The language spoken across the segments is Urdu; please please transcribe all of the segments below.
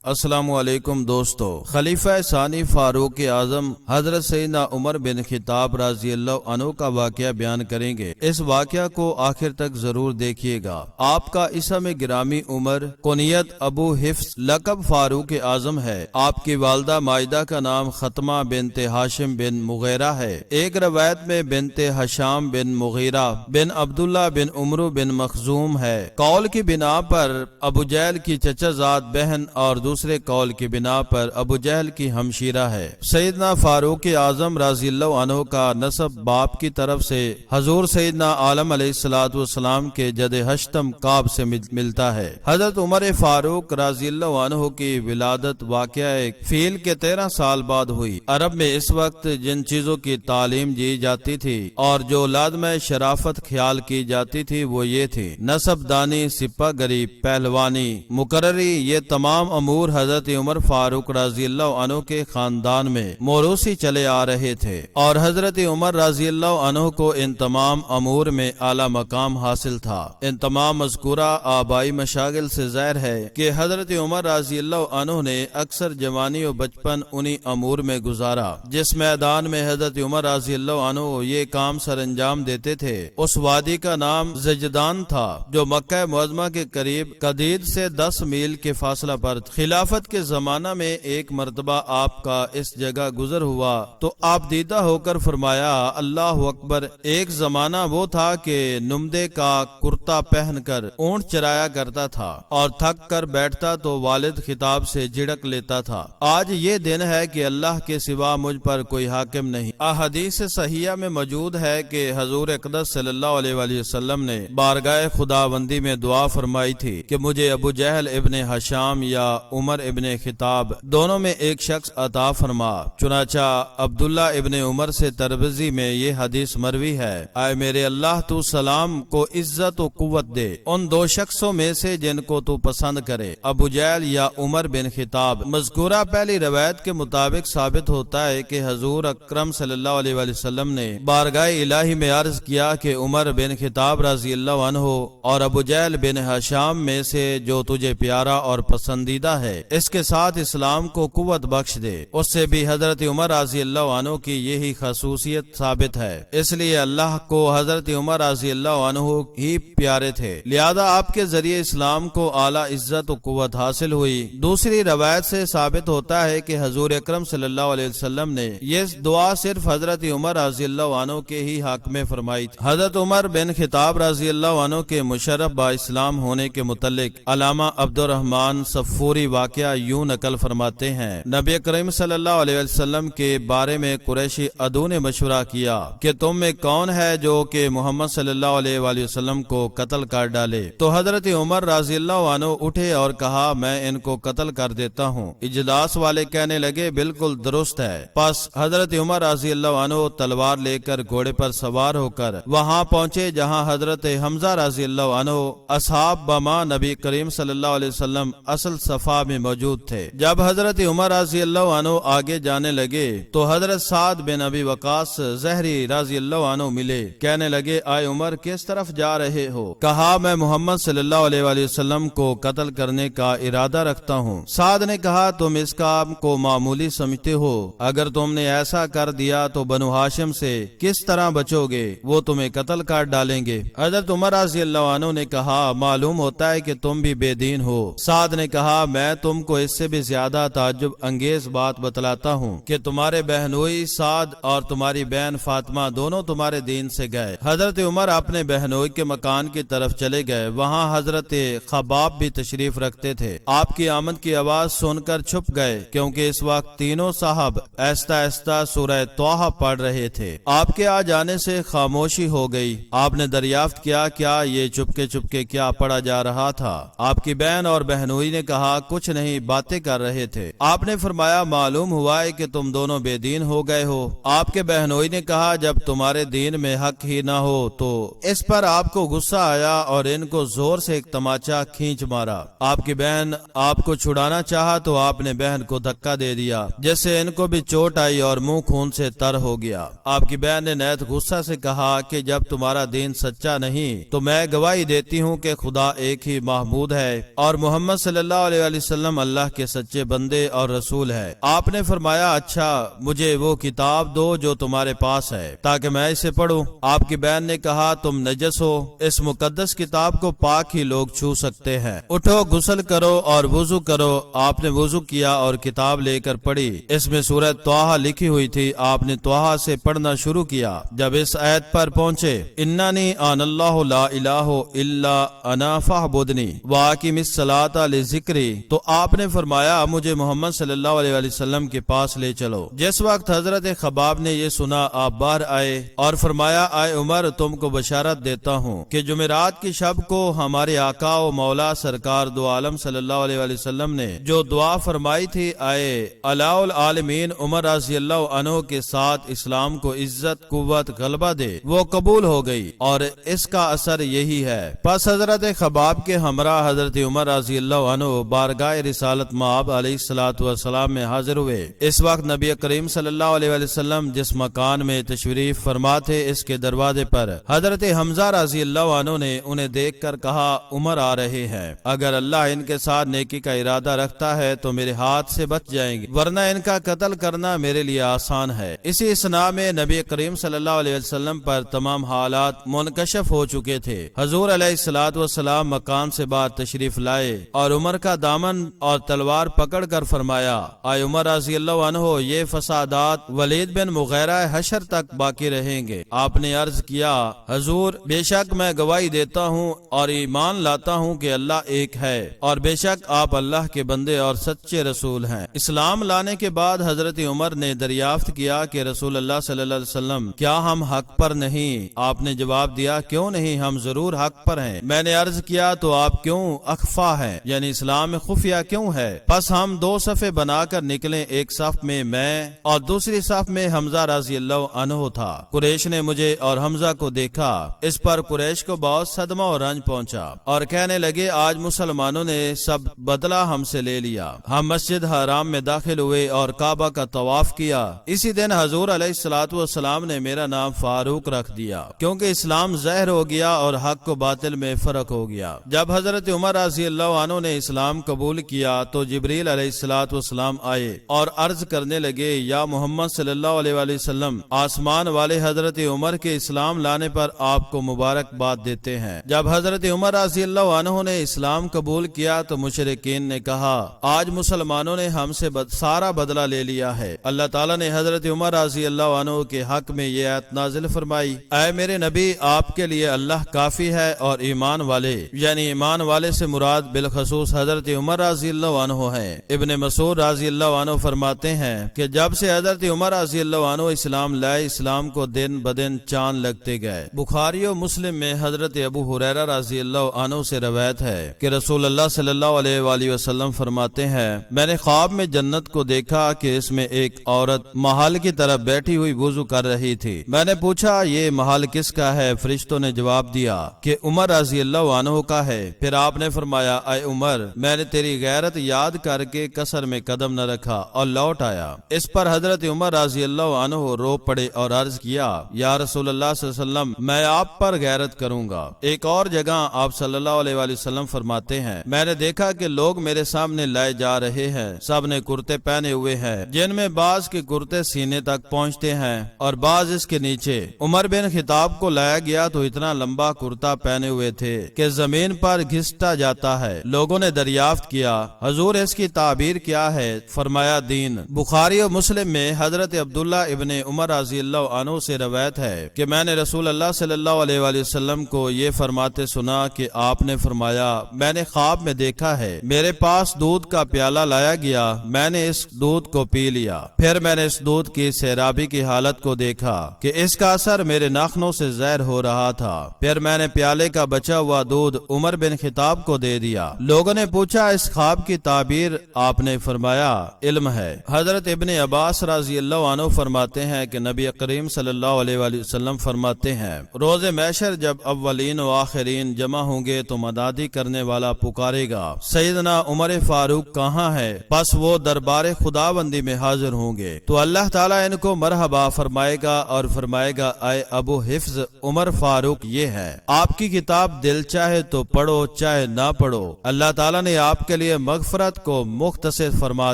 السلام علیکم دوستو، خلیفہ ثانی فاروق اعظم حضرت سیدنا عمر بن خطاب رضی اللہ عنہ کا واقعہ بیان کریں گے۔ اس واقعہ کو آخر تک ضرور دیکھیے گا۔ آپ کا اسم گرامی عمر، کنیت ابو حفص، لقب فاروق اعظم ہے۔ آپ کی والدہ مائدہ کا نام خطمہ بنت ہاشم بن مغیرہ ہے۔ ایک روایت میں بنت ہشام بن مغیرہ بن عبداللہ بن عمرو بن مخزوم ہے۔ قول کی بنا پر ابو جہل کی چچا زاد بہن اور دوسرے قول کی بنا پر ابو جہل کی ہمشیرہ ہے۔ سیدنا فاروق اعظم رضی اللہ عنہ کا نسب باپ کی طرف سے حضور سیدنا عالم علیہ السلام کے جد ہشتم کعب سے ملتا ہے۔ حضرت عمر فاروق رضی اللہ عنہ کی ولادت واقعہ فیل کے 13 سال بعد ہوئی۔ عرب میں اس وقت جن چیزوں کی تعلیم دی جاتی تھی اور جو اولاد میں شرافت خیال کی جاتی تھی وہ یہ تھی: نسب دانی، سپہ گری، پہلوانی، مقرری۔ یہ تمام امور حضرت عمر فاروق رضی اللہ عنہ کے خاندان میں موروثی چلے آ رہے تھے اور حضرت عمر رضی اللہ عنہ کو ان تمام امور میں اعلی مقام حاصل تھا۔ ان تمام مذکورہ آبائی مشاغل سے ظاہر ہے کہ حضرت عمر رضی اللہ عنہ نے اکثر جوانی و بچپن انہی امور میں گزارا جس میدان میں حضرت عمر رضی اللہ عنہ یہ کام سر انجام دیتے تھے۔ اس وادی کا نام زجدان تھا جو مکہ معظمہ کے قریب قدید سے 10 میل کے فاصلہ پر۔ خلافت کے زمانہ میں ایک مرتبہ آپ کا اس جگہ گزر ہوا تو آپ دیدہ ہو کر فرمایا: اللہ اکبر! ایک زمانہ وہ تھا کہ نمدے کا کرتا پہن کر اونٹ چرایا کرتا تھا اور تھک کر بیٹھتا تو والد خطاب سے جھڑک لیتا تھا۔ آج یہ دن ہے کہ اللہ کے سوا مجھ پر کوئی حاکم نہیں۔ احادیث صحیحہ میں موجود ہے کہ حضور اقدس صلی اللہ علیہ وآلہ وسلم نے بارگاہ خداوندی میں دعا فرمائی تھی کہ مجھے ابو جہل ابن ہشام یا عمر ابن خطاب دونوں میں ایک شخص عطا فرما۔ چنانچہ عبداللہ ابن عمر سے ترمذی میں یہ حدیث مروی ہے: اے میرے اللہ، تو سلام کو عزت و قوت دے ان دو شخصوں میں سے جن کو تو پسند کرے، ابو جہل یا عمر بن خطاب۔ مذکورہ پہلی روایت کے مطابق ثابت ہوتا ہے کہ حضور اکرم صلی اللہ علیہ وآلہ وسلم نے بارگاہ الہی میں عرض کیا کہ عمر بن خطاب رضی اللہ عنہ اور ابو جہل بن ہشام میں سے جو تجھے پیارا اور پسندیدہ ہے اس کے ساتھ اسلام کو قوت بخش دے۔ اس سے بھی حضرت عمر رضی اللہ عنہ کی یہی خصوصیت ثابت ہے، اس لیے اللہ کو حضرت عمر رضی اللہ عنہ ہی پیارے تھے، لہذا آپ کے ذریعے اسلام کو اعلیٰ عزت و قوت حاصل ہوئی۔ دوسری روایت سے ثابت ہوتا ہے کہ حضور اکرم صلی اللہ علیہ وسلم نے یہ دعا صرف حضرت عمر رضی اللہ عنہ کے ہی حق میں فرمائی تھی۔ حضرت عمر بن خطاب رضی اللہ عنہ کے مشرف با اسلام ہونے کے متعلق علامہ عبد الرحمن صفوری واقعہ یوں نقل فرماتے ہیں: نبی کریم صلی اللہ علیہ وسلم کے بارے میں قریشی عدو نے مشورہ کیا کہ تم میں کون ہے جو کہ محمد صلی اللہ علیہ وآلہ وسلم کو قتل کر ڈالے؟ تو حضرت عمر رضی اللہ عنہ اٹھے اور کہا: میں ان کو قتل کر دیتا ہوں۔ اجلاس والے کہنے لگے: بالکل درست ہے۔ پس حضرت عمر رضی اللہ عنہ تلوار لے کر گھوڑے پر سوار ہو کر وہاں پہنچے جہاں حضرت حمزہ رضی اللہ عنہ اصحاب بما نبی کریم صلی اللہ علیہ وسلم اصل صفا میں موجود تھے۔ جب حضرت عمر رضی اللہ عنہ آگے جانے لگے تو حضرت سعد بن ابی وقاص زہری رضی اللہ عنہ ملے۔ کہنے لگے: اے عمر، کس طرف جا رہے ہو؟ کہا: میں محمد صلی اللہ علیہ وآلہ وسلم کو قتل کرنے کا ارادہ رکھتا ہوں۔ سعد نے کہا: تم اس کام کو معمولی سمجھتے ہو؟ اگر تم نے ایسا کر دیا تو بنو ہاشم سے کس طرح بچو گے؟ وہ تمہیں قتل کر ڈالیں گے۔ حضرت عمر رضی اللہ عنہ نے کہا: معلوم ہوتا ہے کہ تم بھی بے دین ہو۔ سعد نے کہا: میں تم کو اس سے بھی زیادہ تعجب انگیز بات بتلاتا ہوں کہ تمہارے بہنوئی سعد اور تمہاری بہن فاطمہ دونوں تمہارے دین سے گئے۔ حضرت عمر اپنے بہنوئی کے مکان کی طرف چلے گئے۔ وہاں حضرت خباب بھی تشریف رکھتے تھے۔ آپ کی آمد کی آواز سن کر چھپ گئے کیونکہ اس وقت تینوں صاحب آہستہ آہستہ سورہ طٰہٰ پڑھ رہے تھے۔ آپ کے آ جانے سے خاموشی ہو گئی۔ آپ نے دریافت کیا: کیا یہ چپکے چپکے کیا پڑھا جا رہا تھا؟ آپ کی بہن اور بہنوئی نے کہا: کچھ نہیں، باتیں کر رہے تھے۔ آپ نے فرمایا: معلوم ہوا ہے کہ تم دونوں بے دین ہو گئے ہو۔ آپ کے بہنوئی نے کہا: جب تمہارے دین میں حق ہی نہ ہو تو اس پر آپ کو غصہ آیا اور ان کو زور سے ایک تماچا کھینچ مارا۔ آپ کی بہن آپ کو چھڑانا چاہا تو آپ نے بہن کو دھکا دے دیا جس سے ان کو بھی چوٹ آئی اور منہ خون سے تر ہو گیا۔ آپ کی بہن نے نہایت غصہ سے کہا کہ جب تمہارا دین سچا نہیں تو میں گواہی دیتی ہوں کہ خدا ایک ہی معبود ہے اور محمد صلی اللہ علیہ وسلم وسلم اللہ کے سچے بندے اور رسول ہے۔ آپ نے فرمایا اچھا مجھے وہ کتاب دو جو تمہارے پاس ہے تاکہ میں اسے پڑھوں۔ آپ کی بہن نے کہا تم نجس ہو، اس مقدس کتاب کو پاک ہی لوگ چھو سکتے ہیں، اٹھو غسل کرو اور وضو کرو۔ آپ نے وضو کیا اور کتاب لے کر پڑھی۔ اس میں سورہ طٰہٰ لکھی ہوئی تھی۔ آپ نے طٰہٰ سے پڑھنا شروع کیا۔ جب اس آیت پر پہنچے اننی آن اللہ لا الہ الا انا فاعبدنی واقم الصلاۃ لذکری، تو آپ نے فرمایا مجھے محمد صلی اللہ علیہ وسلم کے پاس لے چلو۔ جس وقت حضرت خباب نے یہ سنا آپ باہر آئے اور فرمایا اے عمر تم کو بشارت دیتا ہوں کہ جمعرات کی شب کو ہمارے آقا و مولا سرکار دو عالم صلی اللہ علیہ وسلم نے جو دعا فرمائی تھی اے الہ العالمین عمر رضی اللہ عنہ کے ساتھ اسلام کو عزت قوت غلبہ دے، وہ قبول ہو گئی اور اس کا اثر یہی ہے۔ پس حضرت خباب کے ہمراہ حضرت عمر رضی اللہ عنہ بارگاہ رسالت مآب علیہ الصلوۃ والسلام میں حاضر ہوئے۔ اس وقت نبی کریم صلی اللہ علیہ وسلم جس مکان میں تشریف فرما تھے اس کے دروازے پر حضرت حمزہ رضی اللہ عنہ نے انہیں دیکھ کر کہا عمر آ رہے ہیں، اگر اللہ ان کے ساتھ نیکی کا ارادہ رکھتا ہے تو میرے ہاتھ سے بچ جائیں گے، ورنہ ان کا قتل کرنا میرے لیے آسان ہے۔ اسی اسنا میں نبی کریم صلی اللہ علیہ وسلم پر تمام حالات منکشف ہو چکے تھے۔ حضور علیہ الصلوۃ والسلام مکان سے باہر تشریف لائے اور عمر کا دامن اور تلوار پکڑ کر فرمایا اے عمر رضی اللہ عنہ یہ فسادات ولید بن مغیرہ حشر تک باقی رہیں گے۔ آپ نے عرض کیا حضور بے شک میں گواہی دیتا ہوں اور ایمان لاتا ہوں کہ اللہ ایک ہے اور بے شک آپ اللہ کے بندے اور سچے رسول ہیں۔ اسلام لانے کے بعد حضرت عمر نے دریافت کیا کہ رسول اللہ صلی اللہ علیہ وسلم کیا ہم حق پر نہیں؟ آپ نے جواب دیا کیوں نہیں، ہم ضرور حق پر ہیں۔ میں نے عرض کیا تو آپ کیوں اخفا ہیں، یعنی اسلام میں خفیہ کیوں ہے؟ پس ہم دو صفیں بنا کر نکلے، ایک صف میں اور دوسری صف میں حمزہ رضی اللہ عنہ تھا۔ قریش نے مجھے اور حمزہ کو دیکھا، اس پر قریش کو بہت صدمہ اور رنج پہنچا اور کہنے لگے آج مسلمانوں نے سب بدلہ ہم سے لے لیا۔ ہم مسجد حرام میں داخل ہوئے اور کعبہ کا طواف کیا۔ اسی دن حضور علیہ الصلوۃ والسلام نے میرا نام فاروق رکھ دیا کیونکہ اسلام ظاہر ہو گیا اور حق و باطل میں فرق ہو گیا۔ جب حضرت عمر رضی اللہ عنہ نے اسلام قبول کیا تو جبریل علیہ الصلوۃ والسلام آئے اور عرض کرنے لگے یا محمد صلی اللہ علیہ وسلم آسمان والے حضرت عمر کے اسلام لانے پر آپ کو مبارکباد دیتے ہیں۔ جب حضرت عمر رضی اللہ عنہ نے اسلام قبول کیا تو مشرکین نے کہا آج مسلمانوں نے ہم سے سارا بدلہ لے لیا ہے۔ اللہ تعالیٰ نے حضرت عمر رضی اللہ عنہ کے حق میں یہ آیت نازل فرمائی اے میرے نبی آپ کے لیے اللہ کافی ہے اور ایمان والے، یعنی ایمان والے سے مراد بالخصوص حضرت عمر رضی اللہ عنہ ہیں۔ ابن مسعود رضی اللہ عنہ فرماتے ہیں کہ جب سے حضرت عمر رضی اللہ عنہ اسلام لائے اسلام کو دن بدن چاند لگتے گئے۔ بخاری و مسلم میں حضرت ابو ہریرہ رضی اللہ عنہ سے روایت ہے کہ رسول اللہ صلی اللہ علیہ وآلہ وسلم فرماتے ہیں میں نے خواب میں جنت کو دیکھا کہ اس میں ایک عورت محل کی طرف بیٹھی ہوئی وضو کر رہی تھی۔ میں نے پوچھا یہ محل کس کا ہے؟ فرشتوں نے جواب دیا کہ عمر رضی اللہ عنہ کا ہے۔ پھر آپ نے فرمایا اے عمر میں نے تیری غیرت یاد کر کے قصر میں قدم نہ رکھا اور لوٹ آیا۔ اس پر حضرت عمر رضی اللہ عنہ رو پڑے اور عرض کیا یا رسول اللہ صلی اللہ علیہ وسلم میں آپ پر غیرت کروں گا۔ ایک اور جگہ آپ صلی اللہ علیہ وآلہ وسلم فرماتے ہیں میں نے دیکھا کہ لوگ میرے سامنے لائے جا رہے ہیں، سب نے کرتے پہنے ہوئے ہیں جن میں بعض کے کرتے سینے تک پہنچتے ہیں اور بعض اس کے نیچے۔ عمر بن خطاب کو لایا گیا تو اتنا لمبا کرتا پہنے ہوئے تھے کہ زمین پر گھستا جاتا ہے۔ لوگوں نے دریافت کیا حضور اس کی تعبیر کیا ہے؟ فرمایا دین۔ بخاری و مسلم میں حضرت عبداللہ ابن عمر رضی اللہ عنہ سے روایت ہے کہ میں نے رسول اللہ صلی اللہ علیہ وآلہ وسلم کو یہ فرماتے سنا کہ آپ نے فرمایا میں نے خواب میں دیکھا ہے میرے پاس دودھ کا پیالہ لایا گیا، میں نے اس دودھ کو پی لیا، پھر میں نے اس دودھ کی سیرابی کی حالت کو دیکھا کہ اس کا اثر میرے ناخنوں سے ظاہر ہو رہا تھا، پھر میں نے پیالے کا بچا ہوا دودھ عمر بن خطاب کو دے دیا۔ لوگوں نے پوچھا اس خواب کی تعبیر؟ آپ نے فرمایا علم ہے۔ حضرت ابن عباس رضی اللہ عنہ فرماتے ہیں کہ نبی کریم صلی اللہ علیہ وآلہ وسلم فرماتے ہیں روز محشر جب اولین و آخرین جمع ہوں گے تو مدادی کرنے والا پکارے گا سیدنا عمر فاروق کہاں ہے؟ پس وہ دربار خداوندی میں حاضر ہوں گے تو اللہ تعالیٰ ان کو مرحبا فرمائے گا اور فرمائے گا اے ابو حفظ عمر فاروق یہ ہے، آپ کی کتاب دل چاہے تو پڑھو چاہے نہ پڑھو، اللہ تعالیٰ نے آپ کے کے لیے مغفرت کو مختصر فرما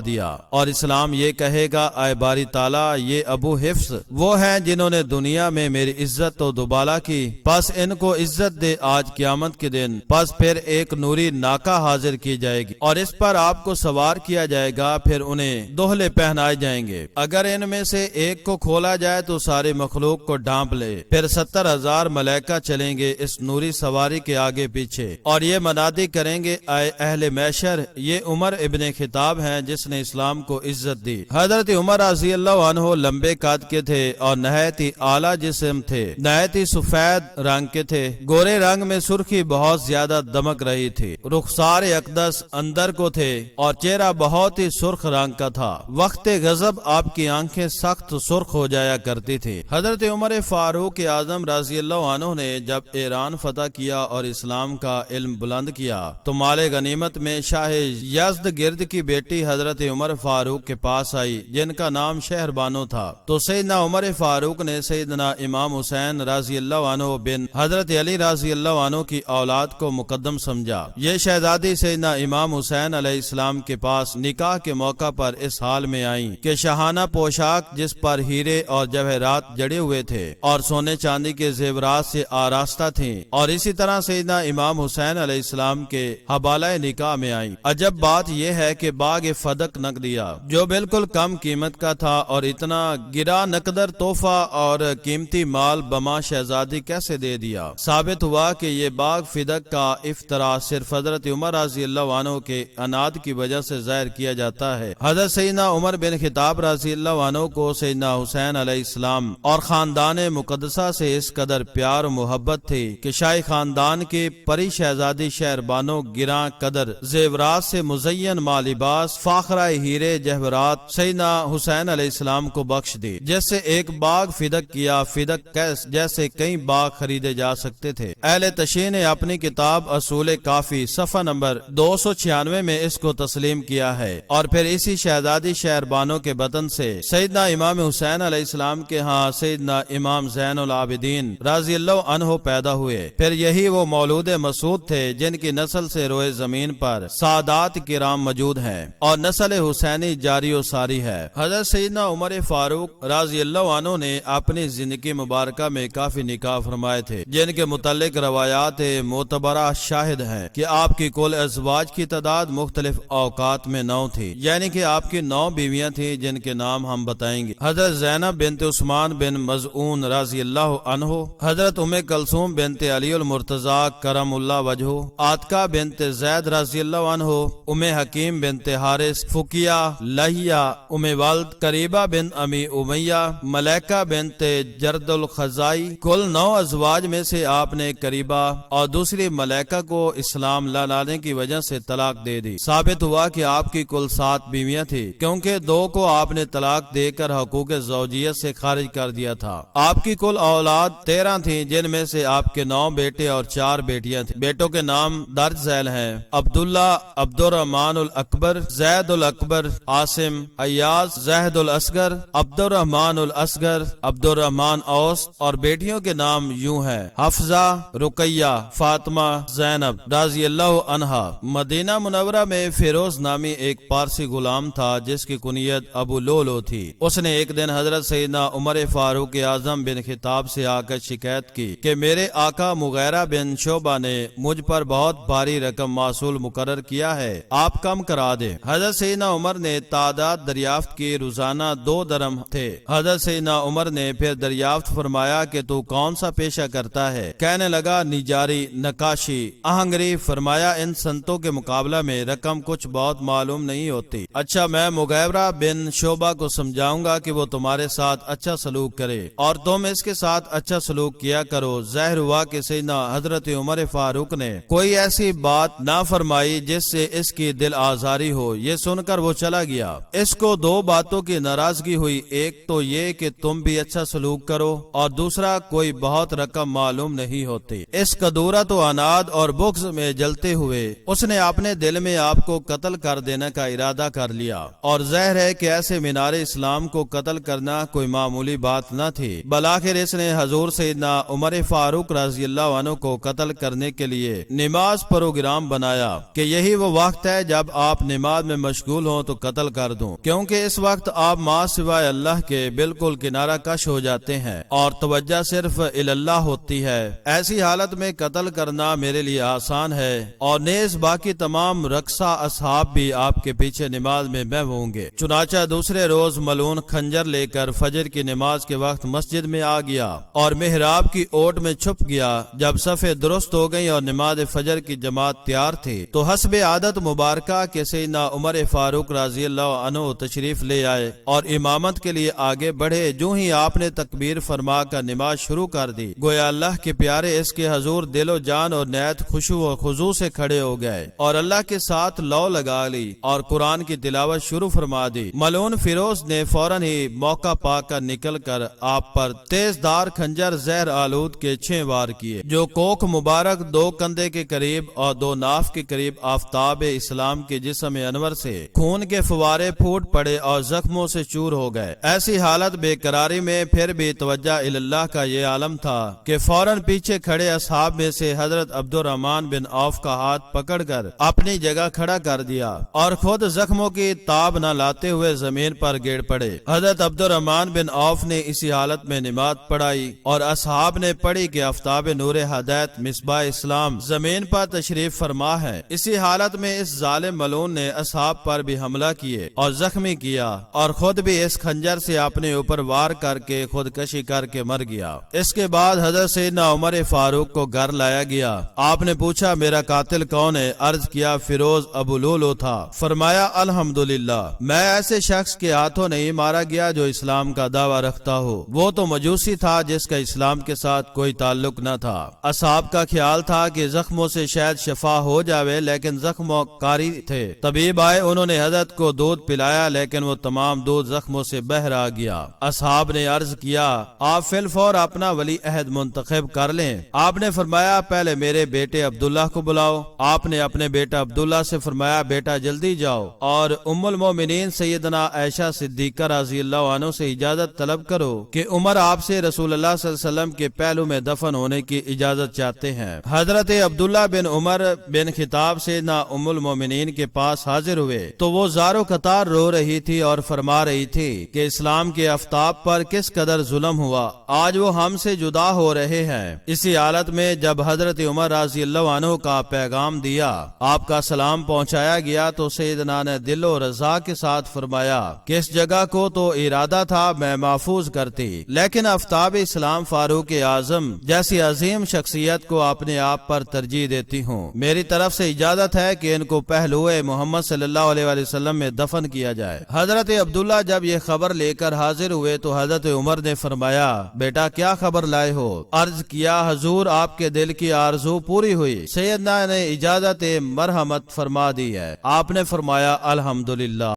دیا، اور اسلام یہ کہے گا اے باری تعالیٰ یہ ابو حفظ وہ ہیں جنہوں نے دنیا میں میری عزت تو دوبالا کی، پس ان کو عزت دے آج قیامت کے دن۔ پس پھر ایک نوری ناکہ حاضر کی جائے گی اور اس پر آپ کو سوار کیا جائے گا، پھر انہیں دوہلے پہنائے جائیں گے۔ اگر ان میں سے ایک کو کھولا جائے تو سارے مخلوق کو ڈھانپ لے، پھر 70,000 ملائکہ چلیں گے اس نوری سواری کے آگے پیچھے، اور یہ منادی کریں گے اے اہل محشر یہ عمر ابن خطاب ہیں جس نے اسلام کو عزت دی۔ حضرت عمر رضی اللہ عنہ لمبے قد کے تھے اور نہایت ہی اعلیٰ جسم تھے، نہایت ہی سفید رنگ کے تھے، گورے رنگ میں سرخی بہت زیادہ دمک رہی تھی، رخسار اقدس اندر کو تھے اور چہرہ بہت ہی سرخ رنگ کا تھا۔ وقت غضب آپ کی آنکھیں سخت سرخ ہو جایا کرتی تھی۔ حضرت عمر فاروق اعظم رضی اللہ عنہ نے جب ایران فتح کیا اور اسلام کا علم بلند کیا تو مال غنیمت میں شاہ یزد گرد کی بیٹی حضرت عمر فاروق کے پاس آئی جن کا نام شہر بانو تھا، تو سیدنا عمر فاروق نے سیدنا امام حسین رضی اللہ عنہ بن حضرت علی رضی اللہ عنہ کی اولاد کو مقدم سمجھا۔ یہ شہزادی سیدنا امام حسین علیہ السلام کے پاس نکاح کے موقع پر اس حال میں آئیں کہ شاہانہ پوشاک جس پر ہیرے اور جواہرات جڑے ہوئے تھے اور سونے چاندی کے زیورات سے آراستہ تھیں، اور اسی طرح سیدنا امام حسین علیہ السلام کے حوالہ نکاح میں آئیں۔ عجب بات یہ ہے کہ باغ فدق نق دیا جو بالکل کم قیمت کا تھا، اور اتنا گرا نقدر تحفہ اور قیمتی مال بما شہزادی کیسے دے دیا؟ ثابت ہوا کہ یہ باغ فدق کا افتراء صرف حضرت عمر رضی اللہ عنہ کے عناد کی وجہ سے ظاہر کیا جاتا ہے۔ حضرت سیدنا عمر بن خطاب رضی اللہ عنہ کو سیدنا حسین علیہ السلام اور خاندان مقدسہ سے اس قدر پیار و محبت تھی کہ شاہی خاندان کی پری شہزادی شہر بانو گراں قدر زیورات سے مزین مالباس فاخرہ ہیرے جواہرات سیدنا حسین علیہ السلام کو بخش دی، جس سے ایک باغ فدق کیا۔ فدق جیسے کئی باغ خریدے جا سکتے تھے۔ اہل تشیع نے اپنی کتاب اصول کافی صفحہ نمبر 296 میں اس کو تسلیم کیا ہے، اور پھر اسی شہزادی شہر بانو کے بطن سے سیدنا امام حسین علیہ السلام کے ہاں سیدنا امام زین العابدین رضی اللہ عنہ پیدا ہوئے۔ پھر یہی وہ مولود مسعود تھے جن کی نسل سے روئے زمین پر سادات کرام موجود ہیں، اور نسل حسینی جاری و ساری ہے۔ حضرت سیدنا عمر فاروق رضی اللہ عنہ نے اپنی زندگی مبارکہ میں کافی نکاح فرمائے تھے جن کے متعلق روایات معتبرہ شاہد ہیں کہ آپ کی کل ازواج کی تعداد مختلف اوقات میں 9 تھی، یعنی کہ آپ کی 9 بیویاں تھیں جن کے نام ہم بتائیں گے۔ حضرت زینب بنت عثمان بن مظعون رضی اللہ عنہ، حضرت ام کلثوم بنت علی المرتضی کرم اللہ وجہہ، عاتقہ بنت زید رضی اللہ عنہ، ام حکیم بنت حارث، فقیہ لہیہ، ام ولد قریبہ بن امی امیہ، ملیکہ بنت جرد الخزائی۔ کل 9 ازواج میں سے آپ نے قریبہ اور دوسری ملیکہ کو اسلام لا لانے کی وجہ سے طلاق دے دی۔ ثابت ہوا کہ آپ کی کل 7 بیویاں تھیں، کیونکہ 2 کو آپ نے طلاق دے کر حقوق زوجیت سے خارج کر دیا تھا۔ آپ کی کل اولاد 13 تھیں، جن میں سے آپ کے 9 بیٹے اور 4 بیٹیاں تھیں۔ بیٹوں کے نام درج ذیل ہیں: عبداللہ، عبد الرحمن الاکبر، زید الاکبر، عاصم، ایاز، زہد الاصغر، عبد الرحمن الاصغر، عبد الرحمن اوس، اور بیٹیوں کے نام یوں ہیں: حفظہ، رقیہ، فاطمہ، زینب رضی اللہ عنہا۔ مدینہ منورہ میں فیروز نامی ایک پارسی غلام تھا جس کی کنیت ابو لولو تھی۔ اس نے ایک دن حضرت سیدنا عمر فاروق اعظم بن خطاب سے آ کر شکایت کی کہ میرے آقا مغیرہ بن شعبہ نے مجھ پر بہت بھاری رقم معصول مقرر کیا ہے، آپ کم کرا دے۔ حضرت سیدنا عمر نے تعداد دریافت کی، روزانہ 2 درم تھے۔ حضرت سیدنا عمر نے پھر دریافت فرمایا کہ تو کون سا پیشہ کرتا ہے؟ کہنے لگا نجاری، نقاشی، آہنگری۔ فرمایا ان سنتوں کے مقابلہ میں رقم کچھ بہت معلوم نہیں ہوتی۔ اچھا، میں مغیرہ بن شعبہ کو سمجھاؤں گا کہ وہ تمہارے ساتھ اچھا سلوک کرے اور تم اس کے ساتھ اچھا سلوک کیا کرو۔ ظاہر ہوا کہ سیدنا حضرت عمر فاروق نے کوئی ایسی بات نہ فرمائی جس سے اس کی دل آزاری ہو۔ یہ سن کر وہ چلا گیا۔ اس کو 2 باتوں کی ناراضگی ہوئی، ایک تو یہ کہ تم بھی اچھا سلوک کرو، اور دوسرا کوئی بہت رقم معلوم نہیں ہوتی۔ اس قدورت و عناد اور بغض میں جلتے ہوئے اس نے اپنے دل میں آپ کو قتل کر دینے کا ارادہ کر لیا، اور ظاہر ہے کہ ایسے مینار اسلام کو قتل کرنا کوئی معمولی بات نہ تھی۔ بالآخر اس نے حضور سیدنا عمر فاروق رضی اللہ عنہ کو قتل کرنے کے لیے نماز پروگرام بنایا کہ یہی یہی وہ وقت ہے جب آپ نماز میں مشغول ہوں تو قتل کر دوں، کیونکہ اس وقت آپ ماں سوائے اللہ کے بالکل کنارہ کش ہو جاتے ہیں اور توجہ صرف اللہ ہوتی ہے۔ ایسی حالت میں قتل کرنا میرے لیے آسان ہے، اور نیز باقی تمام رقصہ اصحاب بھی آپ کے پیچھے نماز میں محو ہوں گے۔ چنانچہ دوسرے روز ملعون خنجر لے کر فجر کی نماز کے وقت مسجد میں آ گیا اور محراب کی اوٹ میں چھپ گیا۔ جب صفیں درست ہو گئی اور نماز فجر کی جماعت تیار تھی تو حسب عادت مبارکہ کے سیدنا عمر فاروق رضی اللہ عنہ تشریف لے آئے اور امامت کے لیے آگے بڑھے۔ جو ہی آپ نے تکبیر فرما کر نماز شروع کر دی، گویا اللہ کے پیارے اس کے حضور دل و جان اور نہایت خشوع و خضوع سے کھڑے ہو گئے اور اللہ کے ساتھ لو لگا لی اور قرآن کی تلاوت شروع فرما دی۔ ملعون فیروز نے فوراً ہی موقع پا کر نکل کر آپ پر تیز دار خنجر زہر آلود کے 6 وار کیے، جو کوکھ مبارک 2 کندھے کے قریب اور 2 ناف کے قریب آفتاب اسلام کے جسم انور سے خون کے فوارے پھوٹ پڑے اور زخموں سے چور ہو گئے۔ ایسی حالت بے قراری میں پھر بھی توجہ اللہ کا یہ عالم تھا کہ فوراً پیچھے کھڑے اصحاب میں سے حضرت عبد الرحمن بن عوف کا ہاتھ پکڑ کر اپنی جگہ کھڑا کر دیا اور خود زخموں کی تاب نہ لاتے ہوئے زمین پر گر پڑے۔ حضرت عبد الرحمن بن عوف نے اسی حالت میں نماز پڑھائی اور اصحاب نے پڑھی کہ آفتاب نور ہدایت مصباح اسلام زمین پر تشریف فرما ہے۔ اسی حالت میں اس ظالم ملعون نے اصحاب پر بھی حملہ کیے اور زخمی کیا اور خود بھی اس خنجر سے اپنے اوپر وار کر کے خودکشی کر کے مر گیا۔ اس کے بعد حضرت سیدنا عمر فاروق کو گھر لایا گیا۔ آپ نے پوچھا میرا قاتل کون ہے؟ عرض کیا فیروز ابو لولو تھا۔ فرمایا الحمدللہ، میں ایسے شخص کے ہاتھوں نہیں مارا گیا جو اسلام کا دعویٰ رکھتا ہو، وہ تو مجوسی تھا جس کا اسلام کے ساتھ کوئی تعلق نہ تھا۔ اصحاب کا خیال تھا کہ زخموں سے شاید شفا ہو جاوے، لیکن زخموں کاری تھے۔ طبیب آئے، انہوں نے حضرت کو دودھ پلایا، لیکن وہ تمام دودھ زخموں سے بہہ آ گیا۔ اصحاب نے عرض کیا آپ فی الفور اپنا ولی عہد منتخب کر لیں۔ آپ نے فرمایا پہلے میرے بیٹے عبداللہ کو بلاؤ۔ آپ نے اپنے بیٹا عبداللہ سے فرمایا بیٹا جلدی جاؤ اور ام المومنین سیدنا عائشہ صدیقہ رضی اللہ عنہ سے اجازت طلب کرو کہ عمر آپ سے رسول اللہ صلی اللہ علیہ وسلم کے پہلو میں دفن ہونے کی اجازت چاہتے ہیں۔ حضرت عبداللہ بن عمر بن خطاب سے نہ ام المومنین کے پاس حاضر ہوئے تو وہ زارو قطار رو رہی تھی اور فرما رہی تھی کہ اسلام کے آفتاب پر کس قدر ظلم ہوا، آج وہ ہم سے جدا ہو رہے ہیں۔ اسی حالت میں جب حضرت عمر رضی اللہ عنہ کا پیغام دیا، آپ کا سلام پہنچایا گیا تو سیدنا نے دل و رضا کے ساتھ فرمایا کہ اس جگہ کو تو ارادہ تھا میں محفوظ کرتی، لیکن آفتاب اسلام فاروق اعظم جیسی عظیم شخصیت کو اپنے آپ پر ترجیح دیتی ہوں۔ میری طرف سے اجازت ہے کہ ان کو پہلوئے محمد صلی اللہ علیہ وسلم میں دفن کیا جائے۔ حضرت عبداللہ جب یہ خبر لے کر حاضر ہوئے تو حضرت عمر نے فرمایا بیٹا کیا خبر لائے ہو؟ عرض کیا حضور آپ کے دل کی آرزو پوری ہوئی، سیدنا نے اجازت مرحمت فرما دی ہے۔ آپ نے فرمایا الحمدللہ۔